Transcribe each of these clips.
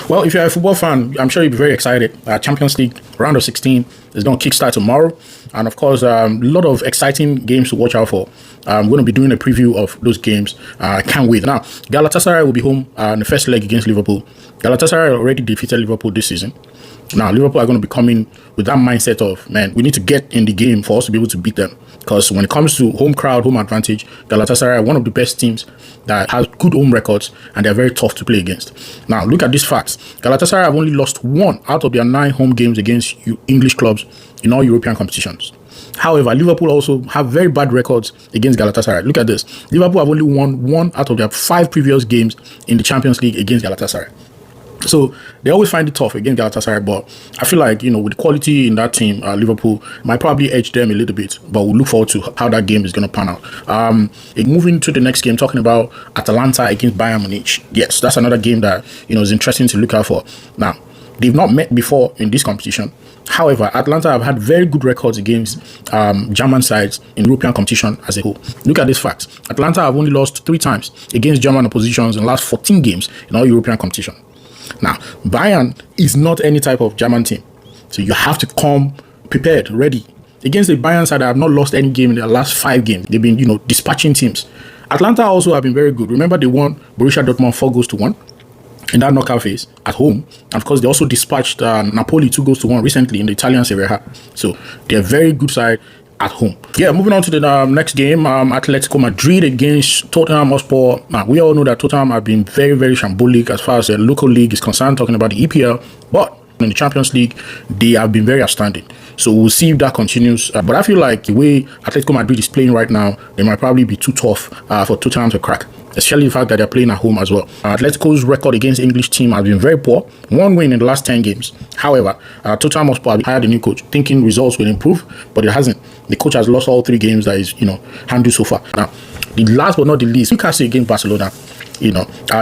Well, if you're a football fan, I'm sure you'll be very excited. Champions League round of 16 is going to kickstart tomorrow. And of course, a lot of exciting games to watch out for. I'm going to be doing a preview of those games. I can't wait. Now, Galatasaray will be home in the first leg against Liverpool. Galatasaray already defeated Liverpool this season. Now, Liverpool are going to be coming with that mindset of, man, we need to get in the game for us to be able to beat them. Because when it comes to home crowd, home advantage, Galatasaray are one of the best teams that has good home records, and they're very tough to play against. Now, look at these facts. Galatasaray have only lost 1 out of their 9 home games against English clubs in all European competitions. However, Liverpool also have very bad records against Galatasaray. Look at this. Liverpool have only won 1 out of their 5 previous games in the Champions League against Galatasaray. So they always find it tough against Galatasaray, but I feel like, with the quality in that team, Liverpool might probably edge them a little bit, but we'll look forward to how that game is going to pan out. Moving to the next game, talking about Atalanta against Bayern Munich. Yes, that's another game that, is interesting to look out for. Now, they've not met before in this competition. However, Atalanta have had very good records against German sides in European competition as a whole. Look at this fact. Atalanta have only lost 3 times against German oppositions in the last 14 games in all European competition. Now, Bayern is not any type of German team. So you have to come prepared, ready. Against the Bayern side that have not lost any game in their last 5 games. They've been, dispatching teams. Atlanta also have been very good. Remember, they won Borussia Dortmund 4-1 in that knockout phase at home. And of course, they also dispatched Napoli 2-1 recently in the Italian Serie A. So they're a very good side at home. Yeah, moving on to the next game, Atletico Madrid against Tottenham Hotspur. Now, we all know that Tottenham have been very, very shambolic as far as the local league is concerned, talking about the EPL, but in the Champions League, they have been very outstanding. So we'll see if that continues. But I feel like the way Atletico Madrid is playing right now, they might probably be too tough for Tottenham to crack. Especially the fact that they're playing at home as well. Atletico's record against English team has been very poor. 1 win in the last 10 games. However, Tottenham Hotspur hired a new coach, thinking results will improve, but it hasn't. The coach has lost all 3 games that is, handled so far. Now, the last but not the least, Newcastle against Barcelona.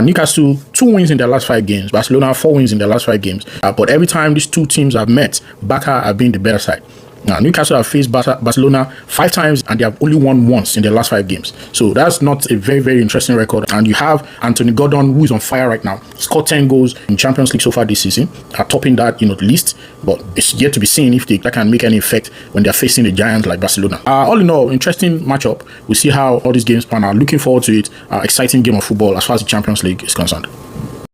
Newcastle 2 wins in their last 5 games. Barcelona 4 wins in their last 5 games. But every time these 2 teams have met, Barca have been the better side. Now, Newcastle have faced Barcelona 5 times and they have only won once in their last 5 games. So that's not a very, very interesting record. And you have Anthony Gordon, who is on fire right now. Scored 10 goals in Champions League so far this season, topping that, the list. But it's yet to be seen if that can make any effect when they're facing the giants like Barcelona. All in all, interesting matchup. We'll see how all these games pan out. Looking forward to it. Exciting game of football as far as the Champions League is concerned.